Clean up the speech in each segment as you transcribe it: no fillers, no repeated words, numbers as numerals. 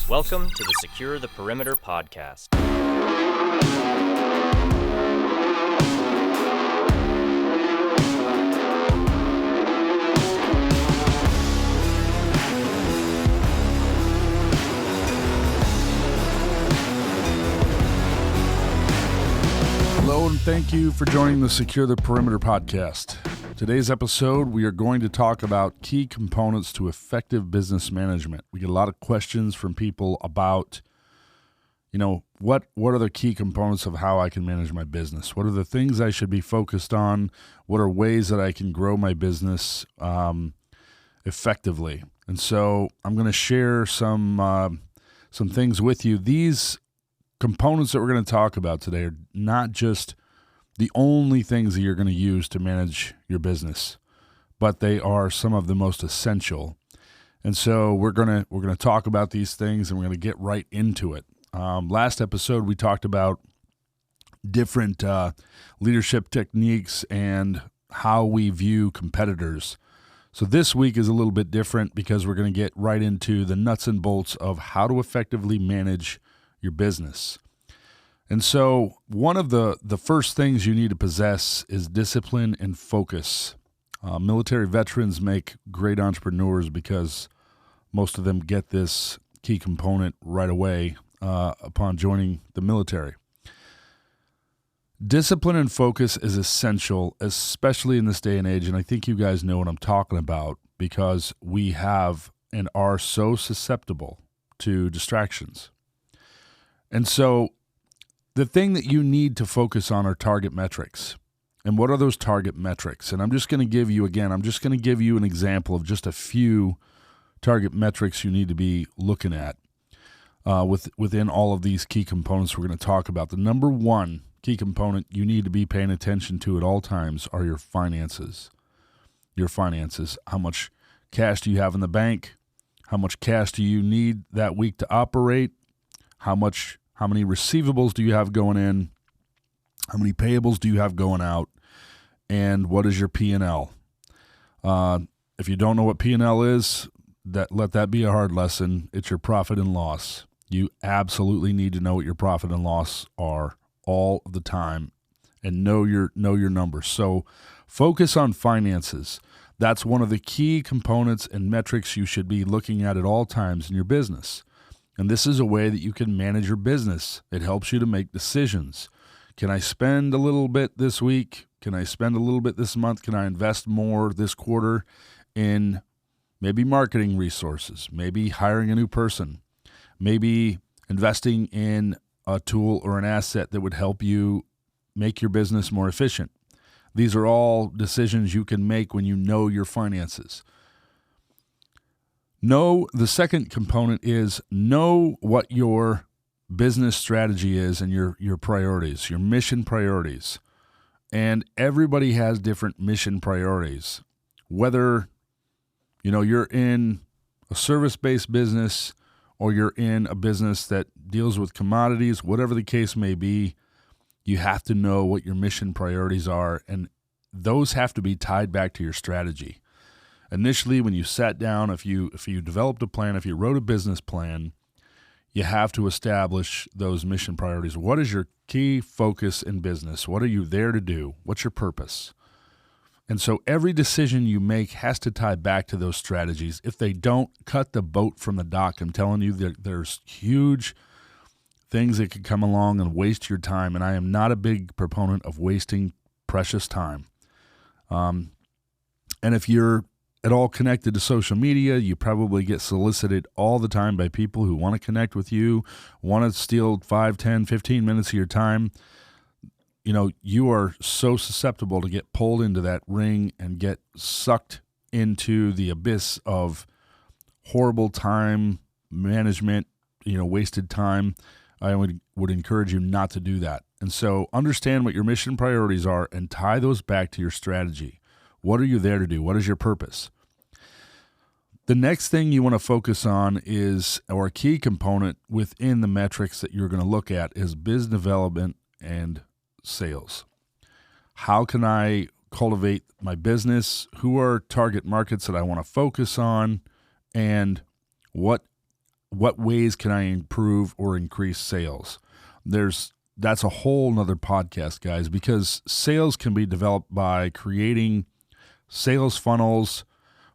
Welcome to the Secure the Perimeter podcast. Hello, and thank you for joining the Secure the Perimeter podcast. Today's episode, we are going to talk about key components to effective business management. We get a lot of questions from people about, what are the key components of how I can manage my business? What are the things I should be focused on? What are ways that I can grow my business effectively? And so I'm going to share some things with you. These components that we're going to talk about today are not just the only things that you're going to use to manage your business, but they are some of the most essential. And so we're going to talk about these things, and we're going to get right into it. Last episode, we talked about different leadership techniques and how we view competitors. So this week is a little bit different because we're going to get right into the nuts and bolts of how to effectively manage your business. And so one of the first things you need to possess is discipline and focus. Military veterans make great entrepreneurs because most of them get this key component right away upon joining the military. Discipline and focus is essential, especially in this day and age, and I think you guys know what I'm talking about because we have and are so susceptible to distractions. And so the thing that you need to focus on are target metrics. And what are those target metrics? And I'm just going to give you an example of just a few target metrics you need to be looking at within all of these key components we're going to talk about. The number one key component you need to be paying attention to at all times are your finances. Your finances. How much cash do you have in the bank? How much cash do you need that week to operate? How many receivables do you have going in? How many payables do you have going out? And what is your P&L? If you don't know what P&L is, let that be a hard lesson. It's your profit and loss. You absolutely need to know what your profit and loss are all the time and know your numbers. So focus on finances. That's one of the key components and metrics you should be looking at all times in your business. And this is a way that you can manage your business. It helps you to make decisions. Can I spend a little bit this week? Can I spend a little bit this month? Can I invest more this quarter in maybe marketing resources, maybe hiring a new person, maybe investing in a tool or an asset that would help you make your business more efficient? These are all decisions you can make when you know your finances. The second component is know what your business strategy is and your priorities, your mission priorities. And everybody has different mission priorities. Whether, you're in a service-based business or you're in a business that deals with commodities, whatever the case may be, you have to know what your mission priorities are, and those have to be tied back to your strategy. Initially, when you sat down, if you developed a plan, if you wrote a business plan, you have to establish those mission priorities. What is your key focus in business? What are you there to do? What's your purpose? And so every decision you make has to tie back to those strategies. If they don't, cut the boat from the dock. I'm telling you, there's huge things that could come along and waste your time, and I am not a big proponent of wasting precious time. And if you're at all connected to social media, you probably get solicited all the time by people who want to connect with you, want to steal 5, 10, 15 minutes of your time. You are so susceptible to get pulled into that ring and get sucked into the abyss of horrible time management, wasted time. I would encourage you not to do that. And so understand what your mission priorities are and tie those back to your strategy. What are you there to do? What is your purpose? The next thing you want to focus on or a key component within the metrics that you're going to look at is business development and sales. How can I cultivate my business? Who are target markets that I want to focus on? And what what ways can I improve or increase sales? That's a whole nother podcast, guys, because sales can be developed by creating sales funnels,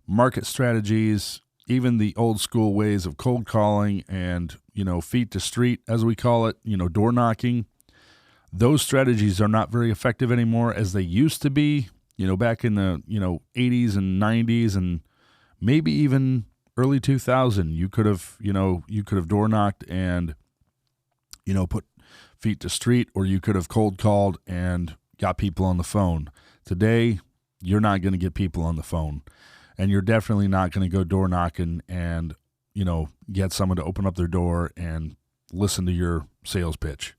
market strategies, even the old school ways of cold calling and, feet to street, as we call it, door knocking. Those strategies are not very effective anymore as they used to be, back in the, 80s and 90s and maybe even early 2000. You could have door knocked and, put feet to street, or you could have cold called and got people on the phone. Today, you're not going to get people on the phone, and you're definitely not going to go door knocking and, get someone to open up their door and listen to your sales pitch.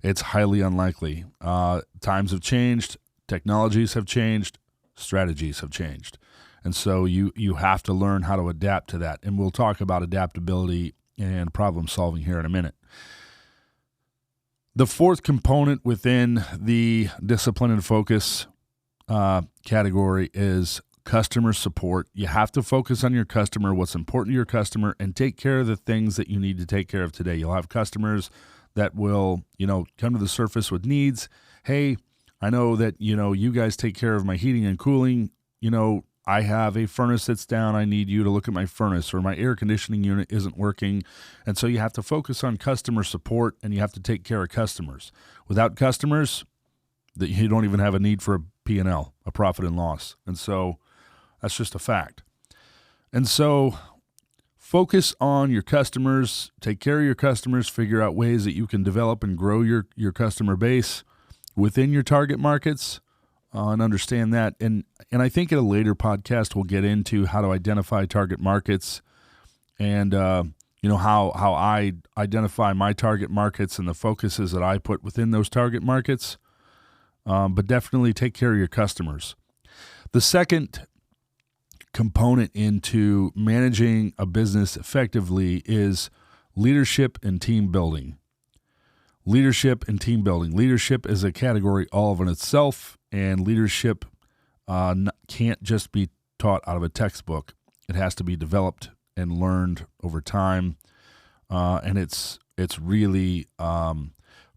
It's highly unlikely. Times have changed, technologies have changed, strategies have changed. And so you have to learn how to adapt to that. And we'll talk about adaptability and problem solving here in a minute. The fourth component within the discipline and focus category is customer support. You have to focus on your customer, what's important to your customer, and take care of the things that you need to take care of today. You'll have customers that will, come to the surface with needs. Hey, I know that, you guys take care of my heating and cooling. I have a furnace that's down. I need you to look at my furnace, or my air conditioning unit isn't working. And so you have to focus on customer support, and you have to take care of customers. Without customers, that you don't even have a need for a P&L, a profit and loss. And so that's just a fact. And so focus on your customers, take care of your customers, figure out ways that you can develop and grow your customer base within your target markets, and understand that. And I think in a later podcast, we'll get into how to identify target markets and, how I identify my target markets and the focuses that I put within those target markets. But definitely take care of your customers. The second component into managing a business effectively is leadership and team building. Leadership and team building. Leadership is a category all of in itself, and leadership can't just be taught out of a textbook. It has to be developed and learned over time, and it's really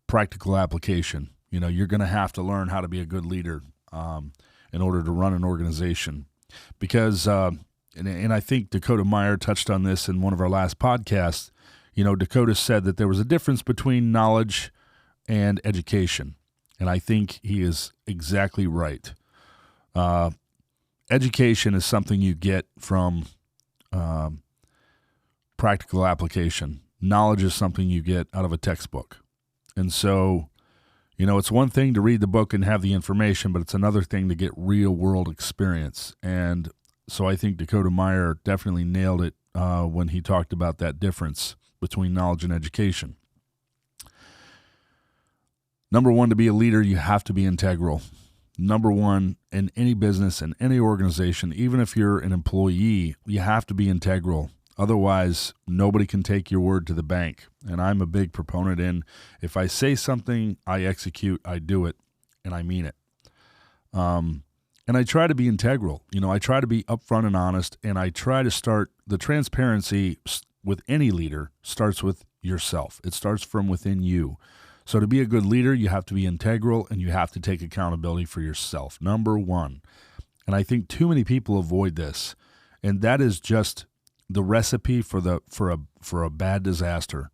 practical application. You're going to have to learn how to be a good leader in order to run an organization, because and I think Dakota Meyer touched on this in one of our last podcasts. Dakota said that there was a difference between knowledge and education, and I think he is exactly right. Education is something you get from practical application. Knowledge is something you get out of a textbook. And so, it's one thing to read the book and have the information, but it's another thing to get real-world experience. And so I think Dakota Meyer definitely nailed it when he talked about that difference between knowledge and education. Number one, to be a leader, you have to be integral. Number one, in any business, in any organization, even if you're an employee, you have to be integral. Otherwise, nobody can take your word to the bank. And I'm a big proponent in, if I say something, I execute, I do it, and I mean it. And I try to be integral. I try to be upfront and honest, and I try to start the transparency with any leader starts with yourself. It starts from within you. So to be a good leader, you have to be integral, and you have to take accountability for yourself. Number one. And I think too many people avoid this, and that is just the recipe for a bad disaster.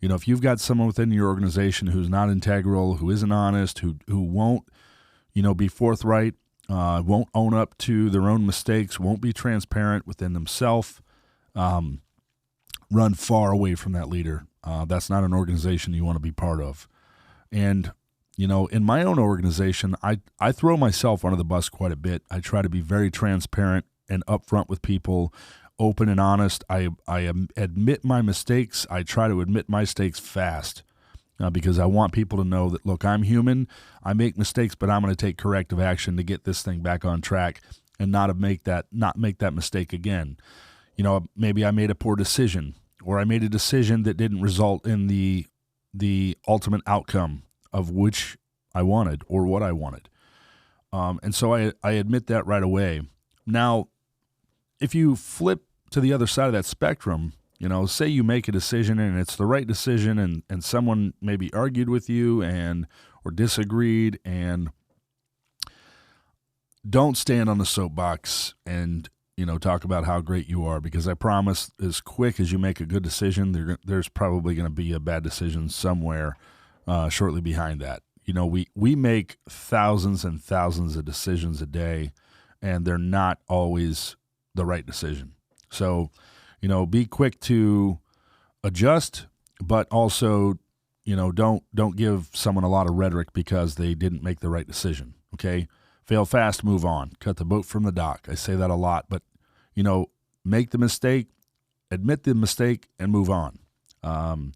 If you've got someone within your organization who's not integral, who isn't honest, who won't, be forthright, won't own up to their own mistakes, won't be transparent within themselves, run far away from that leader. That's not an organization you want to be part of. And, in my own organization, I throw myself under the bus quite a bit. I try to be very transparent and upfront with people, open and honest. I admit my mistakes. I try to admit my mistakes fast because I want people to know that, look, I'm human. I make mistakes, but I'm going to take corrective action to get this thing back on track and not make that mistake again. Maybe I made a poor decision, or I made a decision that didn't result in the ultimate outcome of which I wanted or what I wanted. And so I admit that right away. Now, if you flip to the other side of that spectrum, Say you make a decision and it's the right decision, and someone maybe argued with you or disagreed, and don't stand on the soapbox and talk about how great you are, because I promise, as quick as you make a good decision, there's probably going to be a bad decision somewhere shortly behind that. We make thousands and thousands of decisions a day, and they're not always the right decision. So, be quick to adjust, but also, don't give someone a lot of rhetoric because they didn't make the right decision. Okay. Fail fast, move on. Cut the boat from the dock. I say that a lot, but, make the mistake, admit the mistake, and move on. And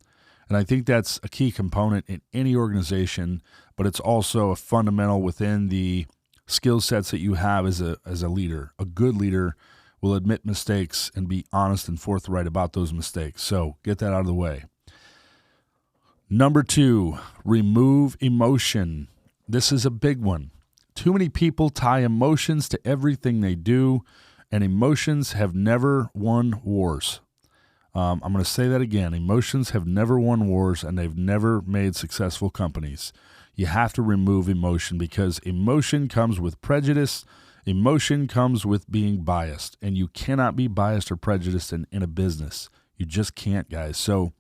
I think that's a key component in any organization, but it's also a fundamental within the skill sets that you have as a leader. A good leader will admit mistakes and be honest and forthright about those mistakes. So get that out of the way. Number 2, remove emotion. This is a big one. Too many people tie emotions to everything they do, and emotions have never won wars. I'm going to say that again. Emotions have never won wars, and they've never made successful companies. You have to remove emotion, because emotion comes with prejudice. Emotion comes with being biased, and you cannot be biased or prejudiced in a business. You just can't, guys. So,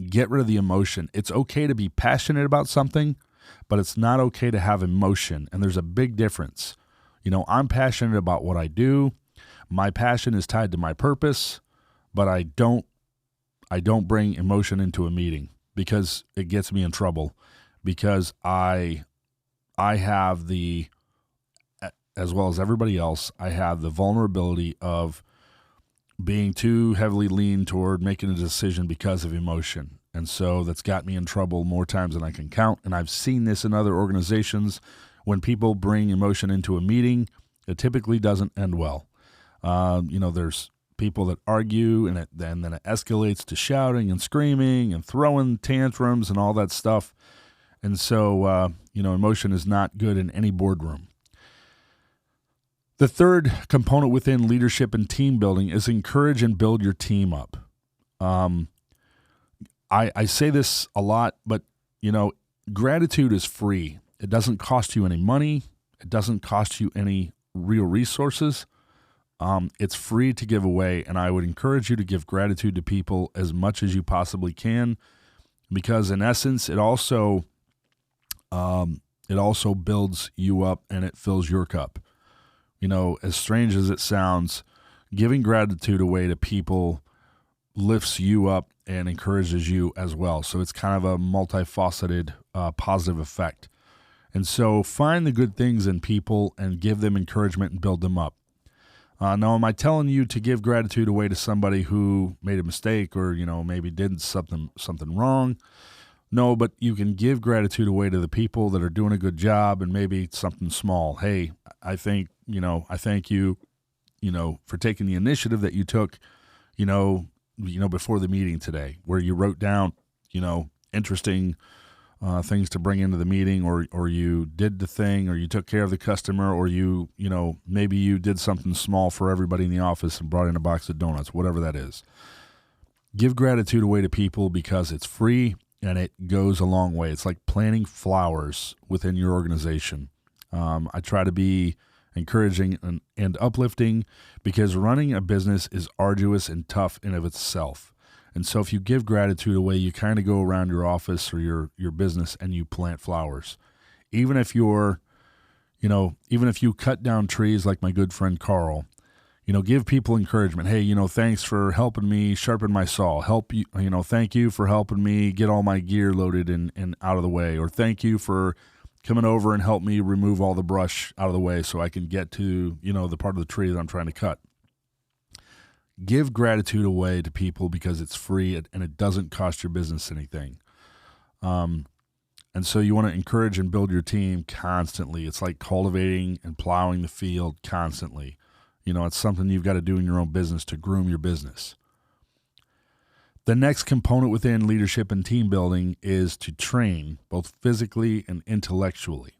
get rid of the emotion. It's okay to be passionate about something, but it's not okay to have emotion, and there's a big difference. I'm passionate about what I do. My passion is tied to my purpose, but I don't bring emotion into a meeting, because it gets me in trouble, because I have the, as well as everybody else, I have the vulnerability of being too heavily leaned toward making a decision because of emotion. And so that's got me in trouble more times than I can count. And I've seen this in other organizations. When people bring emotion into a meeting, it typically doesn't end well. There's people that argue, and then it escalates to shouting and screaming and throwing tantrums and all that stuff. And so, emotion is not good in any boardroom. The third component within leadership and team building is encourage and build your team up. I say this a lot, but, gratitude is free. It doesn't cost you any money. It doesn't cost you any real resources. It's free to give away, and I would encourage you to give gratitude to people as much as you possibly can, because in essence, it also builds you up and it fills your cup. As strange as it sounds, giving gratitude away to people lifts you up and encourages you as well. So it's kind of a multifaceted positive effect. And so find the good things in people and give them encouragement and build them up. Now, am I telling you to give gratitude away to somebody who made a mistake or, maybe did something wrong? No, but you can give gratitude away to the people that are doing a good job, and maybe something small. Hey, I thank you, for taking the initiative that you took, before the meeting today, where you wrote down, interesting things to bring into the meeting, or you did the thing, or you took care of the customer, or maybe you did something small for everybody in the office and brought in a box of donuts, whatever that is. Give gratitude away to people because it's free and it goes a long way. It's like planting flowers within your organization. I try to be encouraging and uplifting, because running a business is arduous and tough in of itself. And so if you give gratitude away, you kind of go around your office or your business and you plant flowers. Even if you cut down trees like my good friend Carl, give people encouragement. Hey, thanks for helping me sharpen my saw. Thank you for helping me get all my gear loaded and out of the way. Or thank you for coming over and help me remove all the brush out of the way so I can get to, the part of the tree that I'm trying to cut. Give gratitude away to people because it's free and it doesn't cost your business anything. And so you want to encourage and build your team constantly. It's like cultivating and plowing the field constantly. It's something you've got to do in your own business to groom your business. The next component within leadership and team building is to train both physically and intellectually.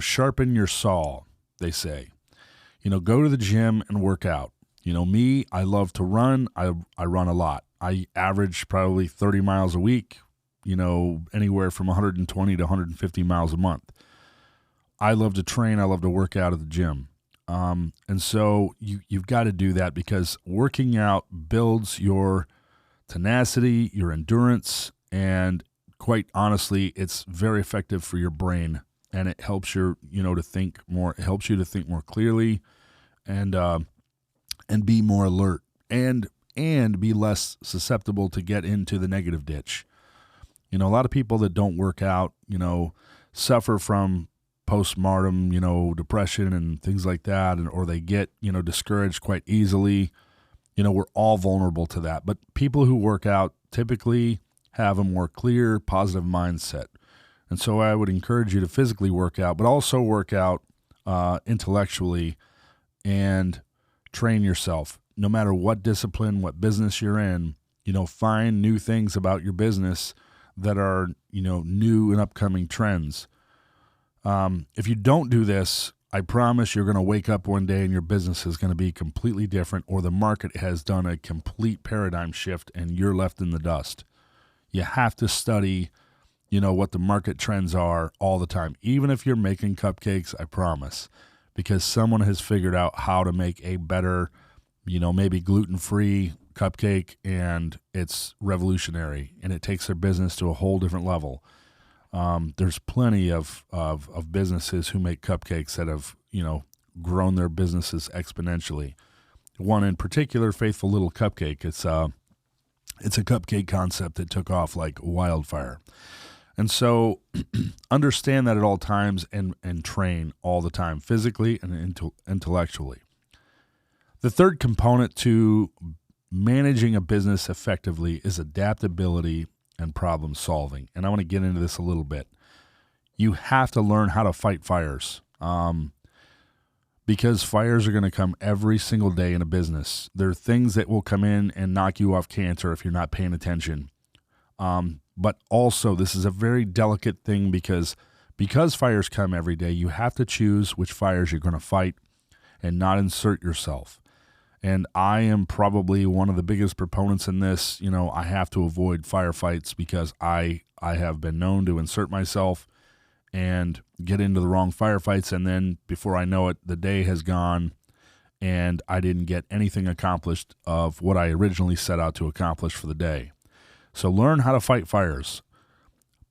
Sharpen your saw, they say. Go to the gym and work out. Me, I love to run. I run a lot. I average probably 30 miles a week, anywhere from 120 to 150 miles a month. I love to train. I love to work out at the gym. And so you've got to do that because working out builds your tenacity, your endurance, and quite honestly, it's very effective for your brain, and it helps you to think more. It helps you to think more clearly, and be more alert, and be less susceptible to get into the negative ditch. A lot of people that don't work out, suffer from postpartum, depression and things like that, or they get, discouraged quite easily. We're all vulnerable to that. But people who work out typically have a more clear, positive mindset. And so I would encourage you to physically work out, but also work out intellectually and train yourself. No matter what discipline, what business you're in, find new things about your business that are, new and upcoming trends. If you don't do this, I promise you're going to wake up one day and your business is going to be completely different, or the market has done a complete paradigm shift and you're left in the dust. You have to study, what the market trends are all the time, even if you're making cupcakes, I promise, because someone has figured out how to make a better, maybe gluten-free cupcake, and it's revolutionary and it takes their business to a whole different level. There's plenty of businesses who make cupcakes that have, grown their businesses exponentially. One in particular, Faithful Little Cupcake. It's a cupcake concept that took off like wildfire. And so understand that at all times and train all the time, physically and intellectually. The third component to managing a business effectively is adaptability and problem solving. And I want to get into this a little bit. You have to learn how to fight fires, because fires are going to come every single day in a business. There are things that will come in and knock you off canter if you're not paying attention. But also, this is a very delicate thing because fires come every day, you have to choose which fires you're going to fight and not insert yourself. And I am probably one of the biggest proponents in this. I have to avoid firefights because I have been known to insert myself and get into the wrong firefights. And then before I know it, the day has gone and I didn't get anything accomplished of what I originally set out to accomplish for the day. So learn how to fight fires.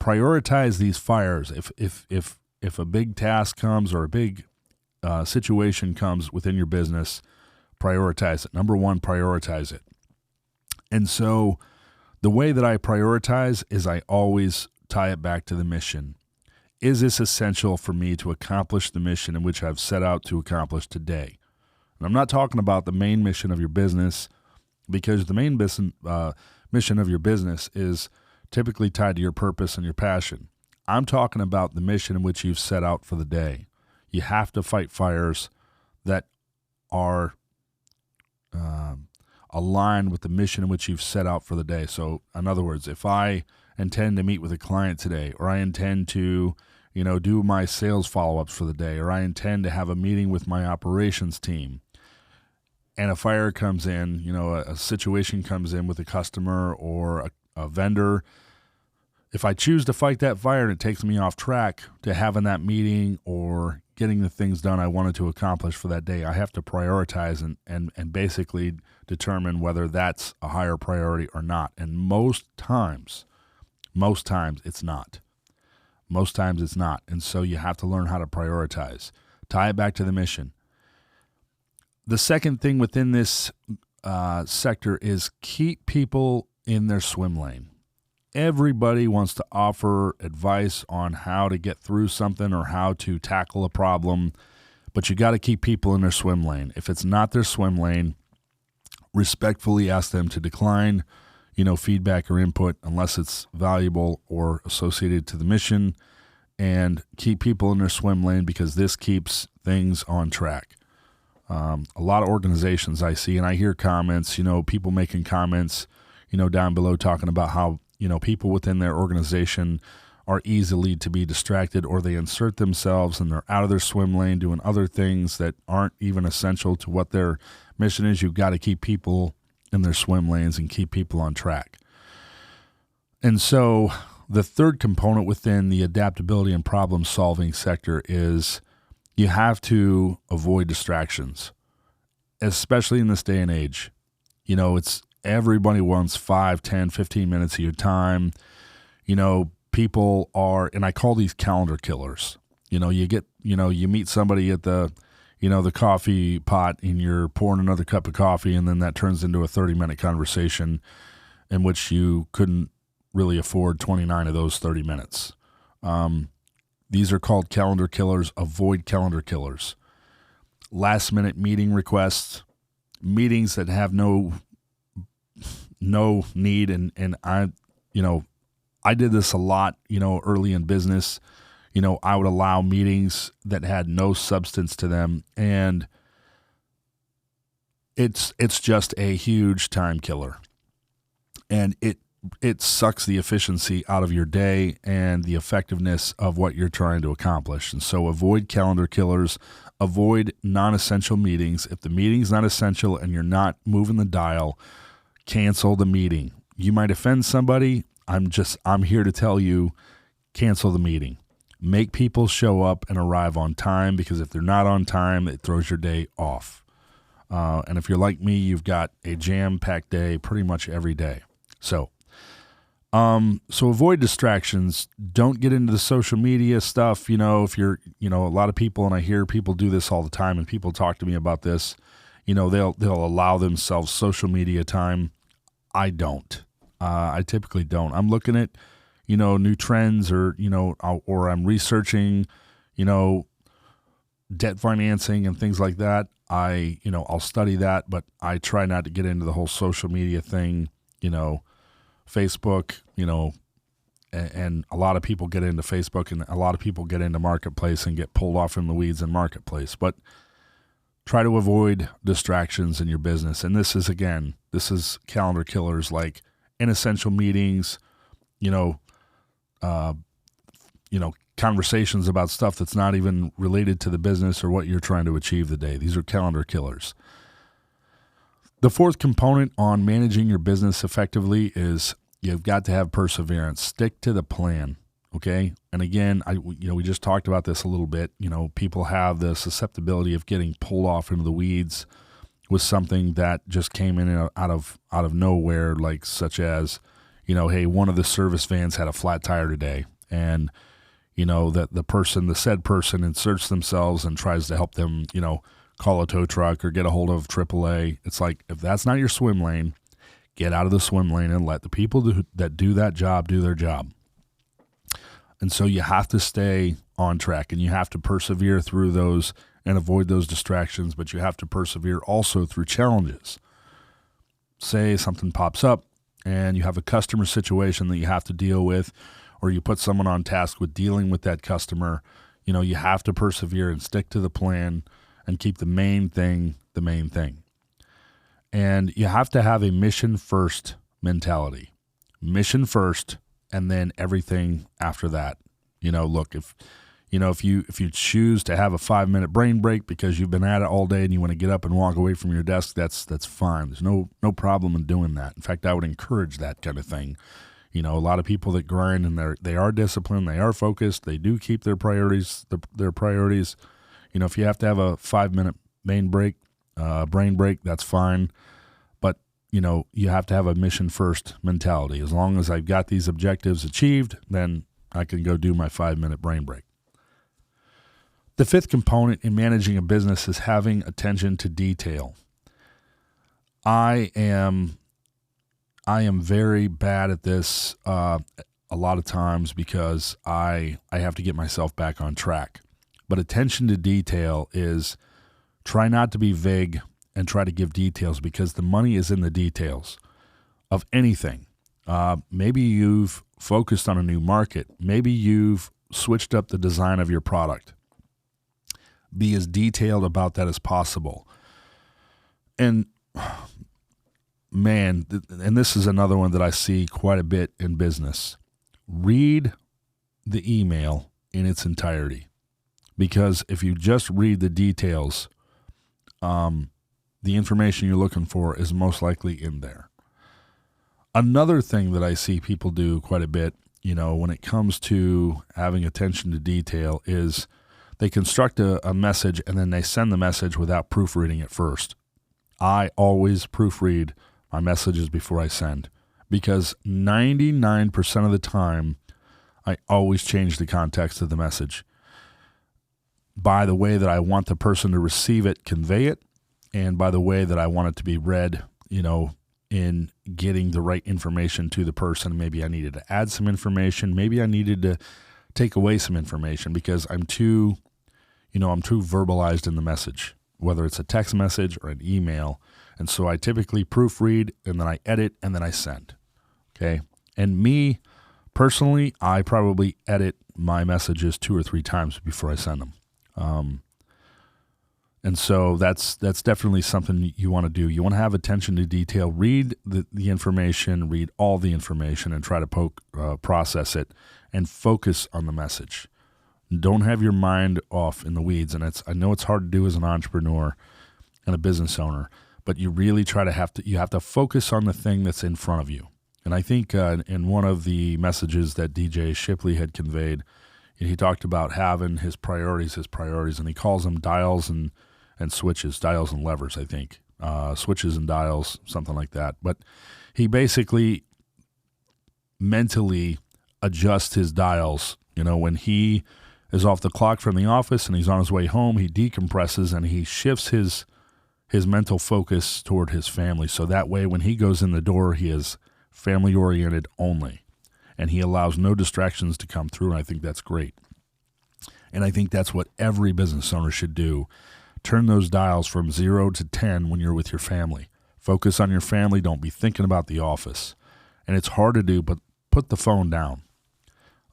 Prioritize these fires. If a big task comes or a big situation comes within your business, prioritize it. Number one, prioritize it. And so the way that I prioritize is I always tie it back to the mission. Is this essential for me to accomplish the mission in which I've set out to accomplish today? And I'm not talking about the main mission of your business, because the main mission of your business is typically tied to your purpose and your passion. I'm talking about the mission in which you've set out for the day. You have to fight fires that are aligned with the mission in which you've set out for the day. So, in other words, if I intend to meet with a client today, or I intend to, do my sales follow-ups for the day, or I intend to have a meeting with my operations team, and a fire comes in, a situation comes in with a customer or a vendor, if I choose to fight that fire and it takes me off track to having that meeting or getting the things done I wanted to accomplish for that day, I have to prioritize and basically determine whether that's a higher priority or not. And most times it's not. Most times it's not. And so you have to learn how to prioritize. Tie it back to the mission. The second thing within this sector is keep people in their swim lane. Everybody wants to offer advice on how to get through something or how to tackle a problem, but you got to keep people in their swim lane. If it's not their swim lane, respectfully ask them to decline, feedback or input unless it's valuable or associated to the mission, and keep people in their swim lane because this keeps things on track. A lot of organizations I see, and I hear comments, people making comments, down below talking about how, people within their organization are easily to be distracted, or they insert themselves and they're out of their swim lane doing other things that aren't even essential to what their mission is. You've got to keep people in their swim lanes and keep people on track. And so the third component within the adaptability and problem-solving sector is you have to avoid distractions, especially in this day and age. It's everybody wants 5, 10, 15 minutes of your time. People are, and I call these calendar killers. You meet somebody at the coffee pot and you're pouring another cup of coffee, and then that turns into a 30-minute conversation in which you couldn't really afford 29 of those 30 minutes. These are called calendar killers. Avoid calendar killers. Last-minute meeting requests, meetings that have no need, and I did this a lot, early in business. I would allow meetings that had no substance to them, and it's just a huge time killer. And it sucks the efficiency out of your day and the effectiveness of what you're trying to accomplish. And so avoid calendar killers, avoid non-essential meetings. If the meeting's not essential and you're not moving the dial, cancel the meeting. You might offend somebody. I'm here to tell you, cancel the meeting. Make people show up and arrive on time, because if they're not on time, it throws your day off. And if you're like me, you've got a jam-packed day pretty much every day. So avoid distractions. Don't get into the social media stuff. If you're, a lot of people, and I hear people do this all the time, and people talk to me about this, they'll allow themselves social media time. I don't. I typically don't. I'm looking at, new trends, or I'm researching, debt financing and things like that. I'll study that, but I try not to get into the whole social media thing, Facebook, and a lot of people get into Facebook, and a lot of people get into Marketplace and get pulled off in the weeds in Marketplace. But try to avoid distractions in your business. And this is calendar killers, like inessential meetings, conversations about stuff that's not even related to the business or what you're trying to achieve the day. These are calendar killers. The fourth component on managing your business effectively is you've got to have perseverance. Stick to the plan, okay? And again, we just talked about this a little bit. People have the susceptibility of getting pulled off into the weeds with something that just came in out of nowhere, like such as, hey, one of the service vans had a flat tire today, and that the said person inserts themselves and tries to help them, call a tow truck or get a hold of AAA. It's like, if that's not your swim lane, get out of the swim lane and let the people that do that job do their job. And so you have to stay on track, and you have to persevere through those and avoid those distractions, but you have to persevere also through challenges. Say something pops up and you have a customer situation that you have to deal with, or you put someone on task with dealing with that customer. You have to persevere and stick to the plan and keep the main thing the main thing. And you have to have a mission-first mentality. Mission first, and then everything after that. Look, if you choose to have a 5-minute brain break because you've been at it all day and you want to get up and walk away from your desk, that's fine. There's no problem in doing that. In fact, I would encourage that kind of thing. A lot of people that grind, and they are disciplined, they are focused, they do keep their priorities. If you have to have a 5-minute brain break, that's fine. But you have to have a mission first mentality. As long as I've got these objectives achieved, then I can go do my 5-minute brain break. The fifth component in managing a business is having attention to detail. I am very bad at this a lot of times because I have to get myself back on track. But attention to detail is try not to be vague and try to give details, because the money is in the details of anything. Maybe you've focused on a new market. Maybe you've switched up the design of your product. Be as detailed about that as possible. And man, and this is another one that I see quite a bit in business. Read the email in its entirety, because if you just read the details, the information you're looking for is most likely in there. Another thing that I see people do quite a bit, when it comes to having attention to detail, is they construct a message and then they send the message without proofreading it first. I always proofread my messages before I send, because 99% of the time, I always change the context of the message by the way that I want the person to receive it, convey it, and by the way that I want it to be read, in getting the right information to the person. Maybe I needed to add some information. Maybe I needed to take away some information because I'm too verbalized in the message, whether it's a text message or an email. And so I typically proofread, and then I edit, and then I send. Okay. And me personally, I probably edit my messages 2 or 3 times before I send them. And so that's definitely something you want to do. You want to have attention to detail. Read the information, read all the information, and try to process it and focus on the message. Don't have your mind off in the weeds. And I know it's hard to do as an entrepreneur and a business owner, but you really you have to focus on the thing that's in front of you. And I think in one of the messages that DJ Shipley had conveyed, he talked about having his priorities, and he calls them dials and switches, dials and levers, I think. Switches and dials, something like that. But he basically mentally adjusts his dials. When he is off the clock from the office and he's on his way home, he decompresses and he shifts his mental focus toward his family. So that way when he goes in the door, he is family-oriented only, and he allows no distractions to come through, and I think that's great. And I think that's what every business owner should do. Turn those dials from 0 to 10 when you're with your family. Focus on your family. Don't be thinking about the office. And it's hard to do, but put the phone down.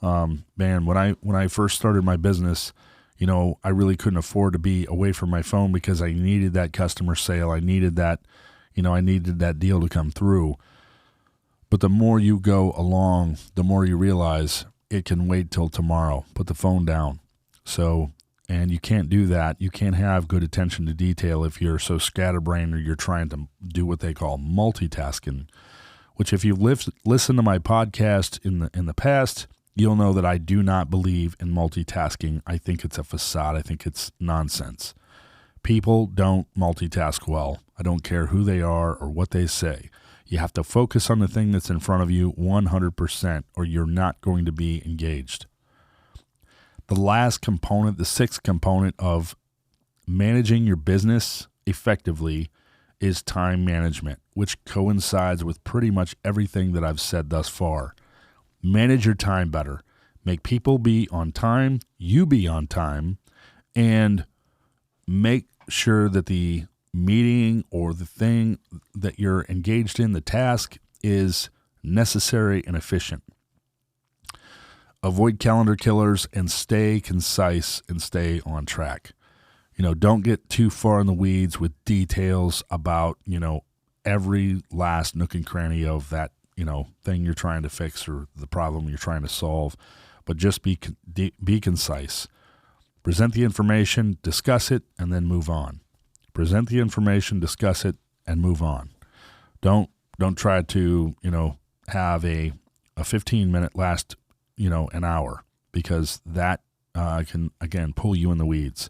Man, when I first started my business, I really couldn't afford to be away from my phone because I needed that customer sale. I needed that deal to come through. But the more you go along, the more you realize it can wait till tomorrow. Put the phone down. And you can't do that. You can't have good attention to detail if you're so scatterbrained or you're trying to do what they call multitasking, which if you've listened to my podcast in the past, you'll know that I do not believe in multitasking. I think it's a facade. I think it's nonsense. People don't multitask well. I don't care who they are or what they say. You have to focus on the thing that's in front of you 100%, or you're not going to be engaged. The last component, the 6th component of managing your business effectively is time management, which coincides with pretty much everything that I've said thus far. Manage your time better. Make people be on time, you be on time, and make sure that the meeting or the thing that you're engaged in, the task, is necessary and efficient. Avoid calendar killers and stay concise and stay on track. Don't get too far in the weeds with details about, every last nook and cranny of that, thing you're trying to fix or the problem you're trying to solve, but just be concise. Present the information, discuss it, and then move on. Present the information, discuss it, and move on. Don't try to, have a 15-minute last, an hour, because that can, again, pull you in the weeds.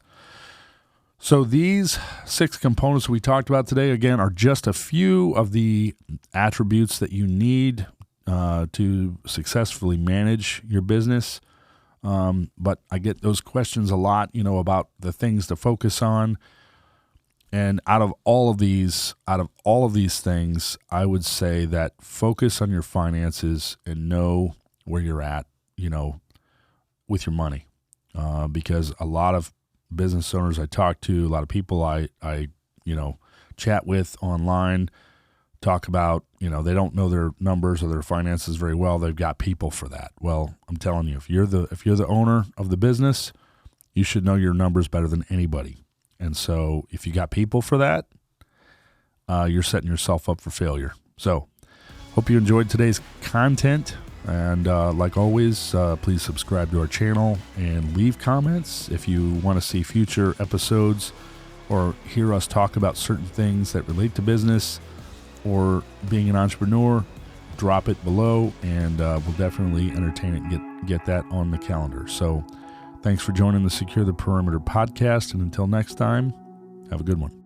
So these 6 components we talked about today, again, are just a few of the attributes that you need to successfully manage your business. But I get those questions a lot, about the things to focus on. And out of all of these things, I would say that focus on your finances and know where you're at, with your money. Because a lot of business owners I talk to, a lot of people I chat with online, talk about, they don't know their numbers or their finances very well. They've got people for that. Well, I'm telling you, if you're the owner of the business, you should know your numbers better than anybody. And so if you got people for that, you're setting yourself up for failure. So hope you enjoyed today's content. And like always, please subscribe to our channel and leave comments if you want to see future episodes or hear us talk about certain things that relate to business or being an entrepreneur. Drop it below, and we'll definitely entertain it and get that on the calendar. So thanks for joining the Secure the Perimeter podcast, and until next time, have a good one.